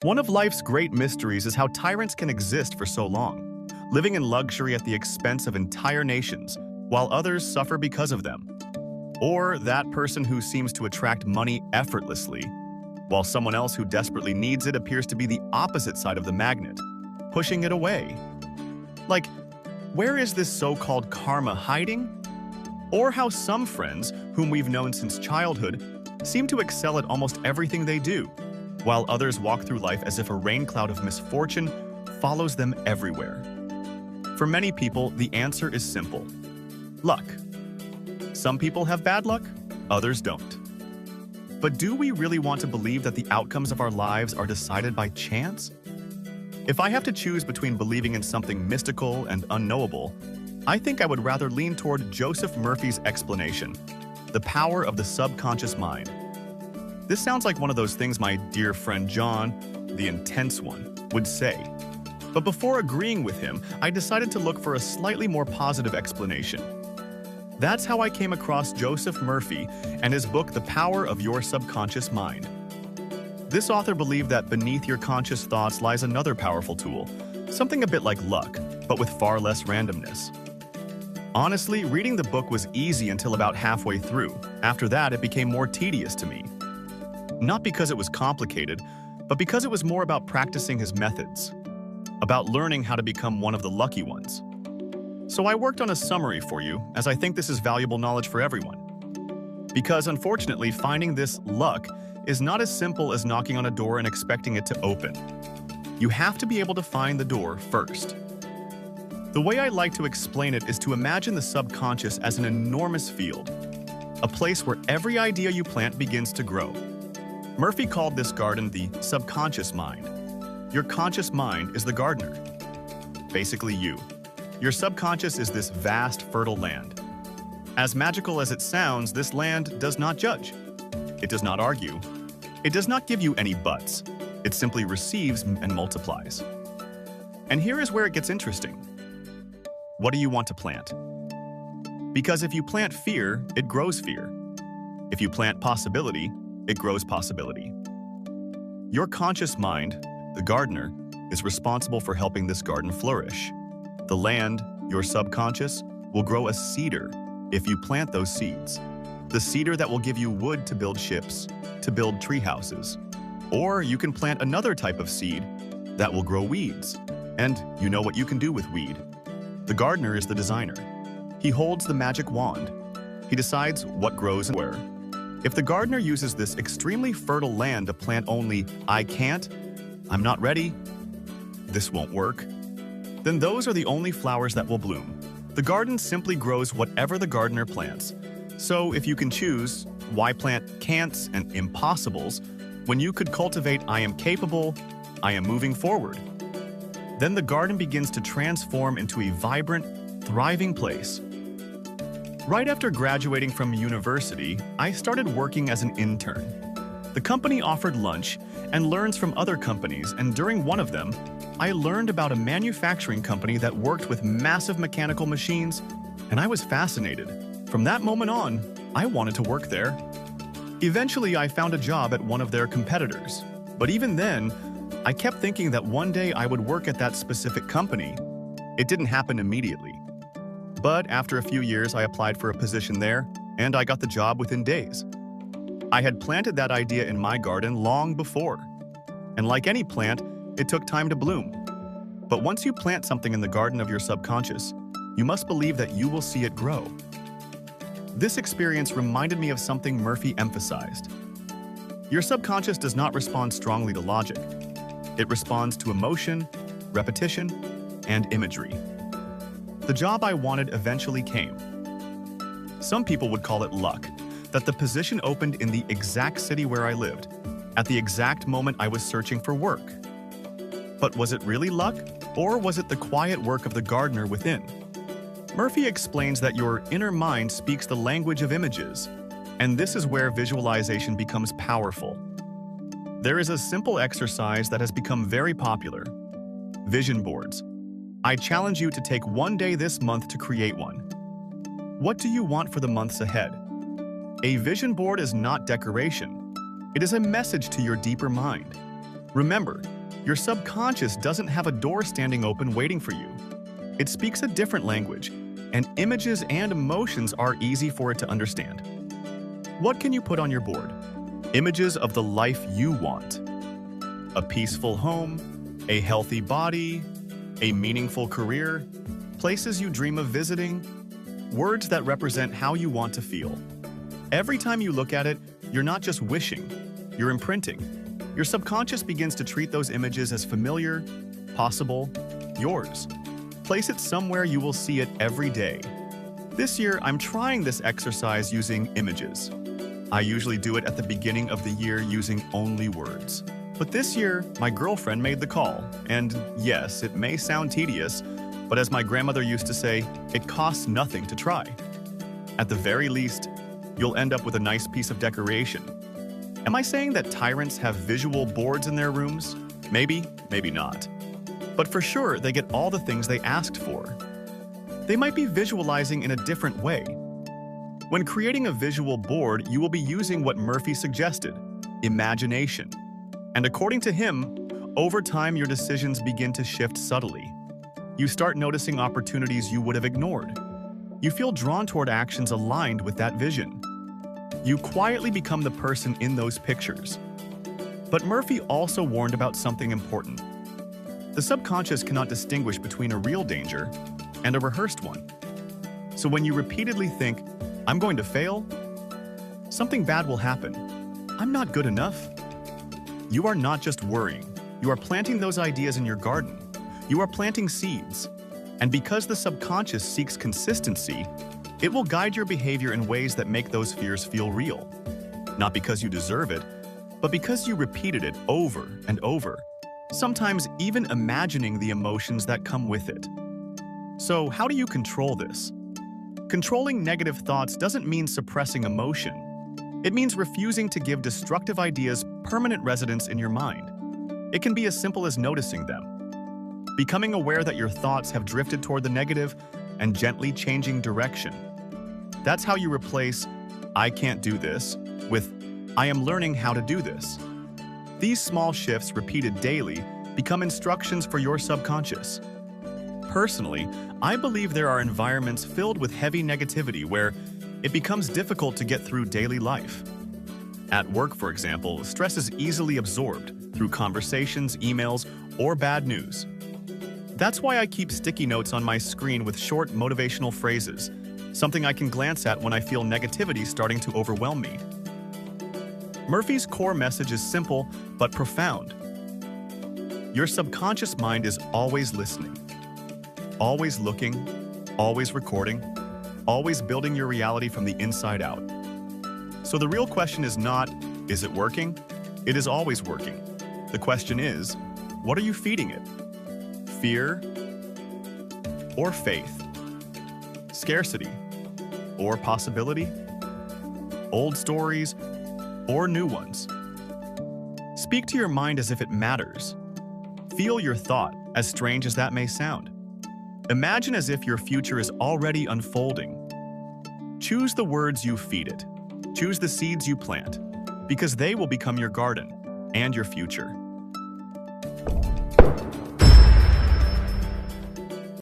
One of life's great mysteries is how tyrants can exist for so long, living in luxury at the expense of entire nations, while others suffer because of them. Or that person who seems to attract money effortlessly, while someone else who desperately needs it appears to be the opposite side of the magnet, pushing it away. Like, where is this so-called karma hiding? Or how some friends, whom we've known since childhood, seem to excel at almost everything they do, while others walk through life as if a rain cloud of misfortune follows them everywhere. For many people, the answer is simple: luck. Some people have bad luck, others don't. But do we really want to believe that the outcomes of our lives are decided by chance? If I have to choose between believing in something mystical and unknowable, I think I would rather lean toward Joseph Murphy's explanation, the power of the subconscious mind. This sounds like one of those things my dear friend John, the intense one, would say. But before agreeing with him, I decided to look for a slightly more positive explanation. That's how I came across Joseph Murphy and his book, The Power of Your Subconscious Mind. This author believed that beneath your conscious thoughts lies another powerful tool, something a bit like luck, but with far less randomness. Honestly, reading the book was easy until about halfway through. After that, it became more tedious to me. Not because it was complicated, but because it was more about practicing his methods, about learning how to become one of the lucky ones. So I worked on a summary for you, as I think this is valuable knowledge for everyone. Because unfortunately, finding this luck is not as simple as knocking on a door and expecting it to open. You have to be able to find the door first. The way I like to explain it is to imagine the subconscious as an enormous field, a place where every idea you plant begins to grow. Murphy called this garden the subconscious mind. Your conscious mind is the gardener. Basically you. Your subconscious is this vast, fertile land. As magical as it sounds, this land does not judge. It does not argue. It does not give you any buts. It simply receives and multiplies. And here is where it gets interesting. What do you want to plant? Because if you plant fear, it grows fear. If you plant possibility, it grows possibility. Your conscious mind, the gardener, is responsible for helping this garden flourish. The land, your subconscious, will grow a cedar if you plant those seeds. The cedar that will give you wood to build ships, to build tree houses. Or you can plant another type of seed that will grow weeds. And you know what you can do with weed. The gardener is the designer. He holds the magic wand. He decides what grows and where. If the gardener uses this extremely fertile land to plant only "I can't," "I'm not ready," "this won't work," then those are the only flowers that will bloom. The garden simply grows whatever the gardener plants. So if you can choose, why plant can'ts and impossibles when you could cultivate "I am capable," "I am moving forward"? Then the garden begins to transform into a vibrant, thriving place. Right after graduating from university, I started working as an intern. The company offered lunch and learns from other companies, and during one of them, I learned about a manufacturing company that worked with massive mechanical machines, and I was fascinated. From that moment on, I wanted to work there. Eventually, I found a job at one of their competitors, but even then, I kept thinking that one day I would work at that specific company. It didn't happen immediately. But after a few years, I applied for a position there, and I got the job within days. I had planted that idea in my garden long before. And like any plant, it took time to bloom. But once you plant something in the garden of your subconscious, you must believe that you will see it grow. This experience reminded me of something Murphy emphasized. Your subconscious does not respond strongly to logic. It responds to emotion, repetition, and imagery. The job I wanted eventually came. Some people would call it luck, that the position opened in the exact city where I lived, at the exact moment I was searching for work. But was it really luck, or was it the quiet work of the gardener within? Murphy explains that your inner mind speaks the language of images, and this is where visualization becomes powerful. There is a simple exercise that has become very popular: vision boards. I challenge you to take one day this month to create one. What do you want for the months ahead? A vision board is not decoration. It is a message to your deeper mind. Remember, Your subconscious doesn't have a door standing open waiting for you. It speaks a different language, and images and emotions are easy for it to understand. What can you put on your board? Images of the life you want. A peaceful home, a healthy body, a meaningful career, places you dream of visiting, words that represent how you want to feel. Every time you look at it, you're not just wishing, you're imprinting. Your subconscious begins to treat those images as familiar, possible, yours. Place it somewhere you will see it every day. This year, I'm trying this exercise using images. I usually do it at the beginning of the year using only words. But this year, my girlfriend made the call, and yes, it may sound tedious, but as my grandmother used to say, it costs nothing to try. At the very least, you'll end up with a nice piece of decoration. Am I saying that tyrants have visual boards in their rooms? Maybe, maybe not. But for sure, they get all the things they asked for. They might be visualizing in a different way. When creating a visual board, you will be using what Murphy suggested, imagination. And according to him, over time your decisions begin to shift subtly. You start noticing opportunities you would have ignored. You feel drawn toward actions aligned with that vision. You quietly become the person in those pictures. But Murphy also warned about something important. The subconscious cannot distinguish between a real danger and a rehearsed one. So when you repeatedly think, I'm going to fail, something bad will happen, I'm not good enough, you are not just worrying, you are planting those ideas in your garden. You are planting seeds. And because the subconscious seeks consistency, it will guide your behavior in ways that make those fears feel real. Not because you deserve it, but because you repeated it over and over, sometimes even imagining the emotions that come with it. So how do you control this? Controlling negative thoughts doesn't mean suppressing emotion. It means refusing to give destructive ideas permanent residence in your mind. It can be as simple as noticing them, becoming aware that your thoughts have drifted toward the negative, and gently changing direction. That's how you replace, I can't do this, with, I am learning how to do this. These small shifts repeated daily become instructions for your subconscious. Personally, I believe there are environments filled with heavy negativity where it becomes difficult to get through daily life. At work, for example, stress is easily absorbed through conversations, emails, or bad news. That's why I keep sticky notes on my screen with short motivational phrases, something I can glance at when I feel negativity starting to overwhelm me. Murphy's core message is simple but profound. Your subconscious mind is always listening, always looking, always recording, always building your reality from the inside out. So the real question is not, is it working? It is always working. The question is, what are you feeding it? Fear or faith? Scarcity or possibility? Old stories or new ones? Speak to your mind as if it matters. Feel your thought, as strange as that may sound. Imagine as if your future is already unfolding. Choose the words you feed it. Choose the seeds you plant, because they will become your garden and your future.